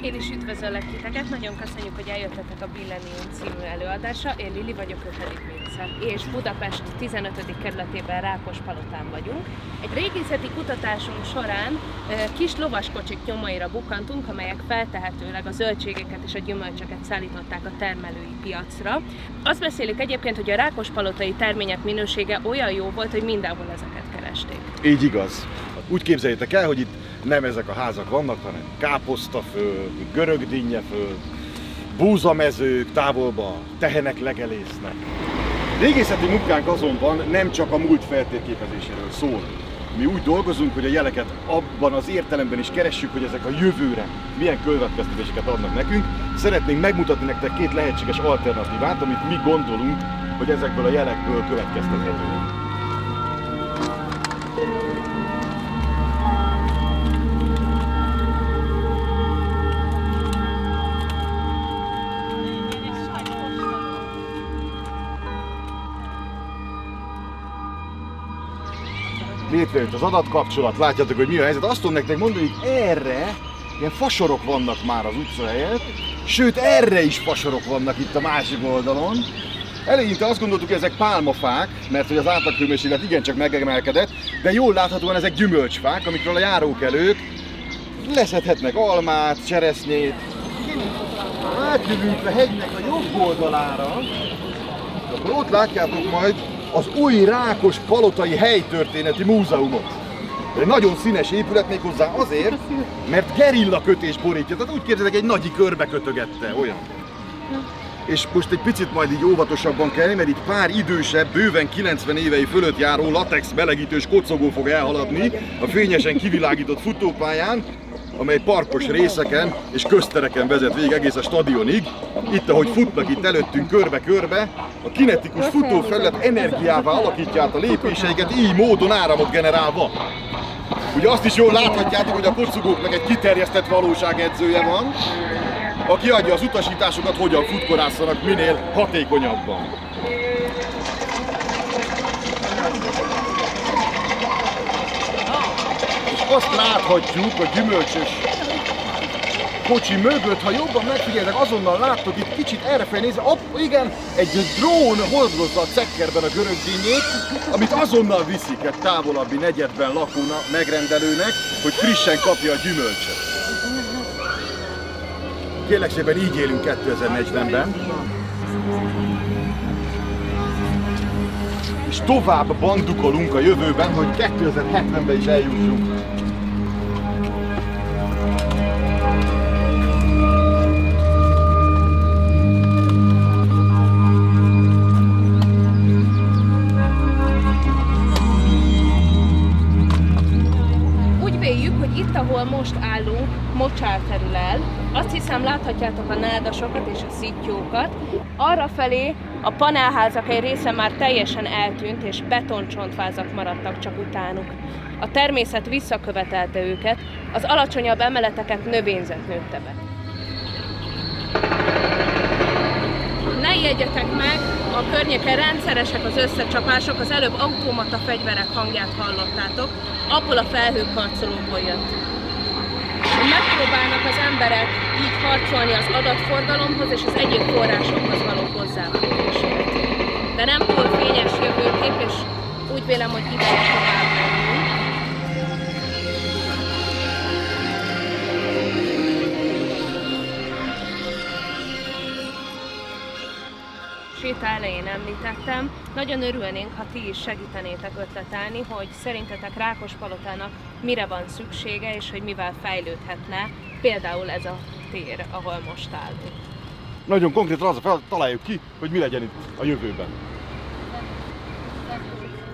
Én is üdvözöllek titeket, nagyon köszönjük, hogy eljöttetek a Billenium című előadásra. Én Lili vagyok, 5. Vince, és Budapest 15. kerületében Rákospalotán vagyunk. Egy régészeti kutatásunk során kis lovaskocsik nyomaira bukkantunk, amelyek feltehetőleg a zöldségeket és a gyümölcsöket szállították a termelői piacra. Azt beszélik egyébként, hogy a rákospalotai termények minősége olyan jó volt, hogy mindenhol ezeket keresték. Így igaz. Úgy képzeljétek el, hogy itt nem ezek a házak vannak, hanem káposztaföld, görögdinnyeföld, búzamezők, távolba tehenek legelésznek. Régészeti munkánk azonban nem csak a múlt feltérképezéséről szól. Mi úgy dolgozunk, hogy a jeleket abban az értelemben is keressük, hogy ezek a jövőre milyen következtetéseket adnak nekünk. Szeretnénk megmutatni nektek 2 lehetséges alternatívát, amit mi gondolunk, hogy ezekből a jelekből következtethető. Létrejött az adatkapcsolat, látjátok, hogy mi a helyzet. Azt tudom nektek mondani, hogy erre ilyen fasorok vannak már az utca helyett, sőt erre is fasorok vannak itt a másik oldalon. Eleinte azt gondoltuk, hogy ezek pálmafák, mert hogy az átlaghőmérséklet igencsak megemelkedett, de jól láthatóan ezek gyümölcsfák, amikről a járókelők leszedhetnek almát, cseresznyét. Átjövünk a hegynek a jobb oldalára, akkor ott látjátok majd az új Rákospalotai Helytörténeti Múzeumot. Egy nagyon színes épület, méghozzá azért, mert gerillakötés borítja, tehát úgy képzeljétek, egy nagyi körbe kötögette, olyan. És most egy picit majd így óvatosabban kell, mert itt pár idősebb, bőven 90 évei fölött járó latex melegítős kocogó fog elhaladni a fényesen kivilágított futópályán, amely parkos részeken és köztereken vezet végig egész a stadionig. Itt, ahogy futnak itt előttünk körbe-körbe, a kinetikus futófelület energiává alakítja át a lépéseiket, így módon áramot generálva. Ugye azt is jól láthatjátok, hogy a kocogóknak egy kiterjesztett valóságedzője van, aki adja az utasításokat, hogyan futkorászanak minél hatékonyabban. Azt láthatjuk a gyümölcsös kocsi mögött, ha jobban megfigyeltek, azonnal látod, itt kicsit errefelé nézve, igen, egy drón hordozza a cekkerben a görögdinnyét, amit azonnal viszik egy távolabbi negyedben lakó megrendelőnek, hogy frissen kapja a gyümölcsöt. Kérlek szépen, így élünk 2040-ben. És tovább bandukolunk a jövőben, hogy 2070-ben is eljussunk. Úgy véljük, hogy itt, ahol most állunk, mocsár terül el. Azt hiszem, láthatjátok a nádasokat és a szittyókat. Arrafelé a panelházak egy része már teljesen eltűnt, és betoncsontfázak maradtak csak utánuk. A természet visszakövetelte őket, az alacsonyabb emeleteket növényzet nőtte be. Ne ijedjetek meg, a környéken rendszeresek az összecsapások, az előbb automata fegyverek hangját hallottátok, abból a felhőkarcolóból jött. Megpróbálnak az emberek így harcolni az adatforgalomhoz és az egyéb forrásokhoz való hozzáférésért. De nem túl fényes jövőkép, és úgy vélem, hogy itt is tovább megyünk. Séta elején említettem, nagyon örülnénk, ha ti is segítenétek ötletelni, hogy szerintetek Rákospalotának mire van szüksége, és hogy mivel fejlődhetne például ez a tér, ahol most állunk. Nagyon konkrétan az a feladat, találjuk ki, hogy mi legyen itt a jövőben.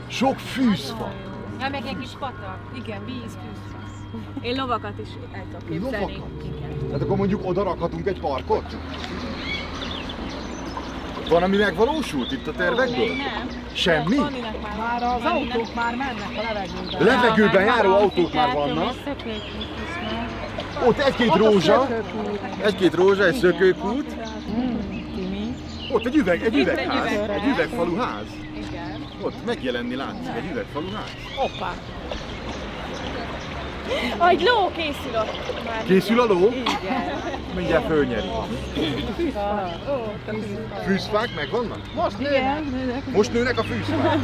Sok fűzfa. Ja, meg egy kis patak. Igen, víz, fűzfa. Én lovakat is el tudok képzelni. Lovakat? Hát akkor mondjuk oda rakhatunk egy parkot? Van, ami megvalósult itt a tervekből? Nem. Semmi? Már az autók már mennek a levegőben. Levegőben járó autók már vannak. Ott egy-két rózsa, egy szökőkút. Ott egy üvegház, egy üvegfalu ház. Igen. Ott megjelenni látszik egy üvegfalu ház. Hoppá. Egy ló készül ott már. Készül a ló? Igen. Mindjárt fölnyeri. Fűzfák megvannak? Most nőnek. Most nőnek a fűzfák.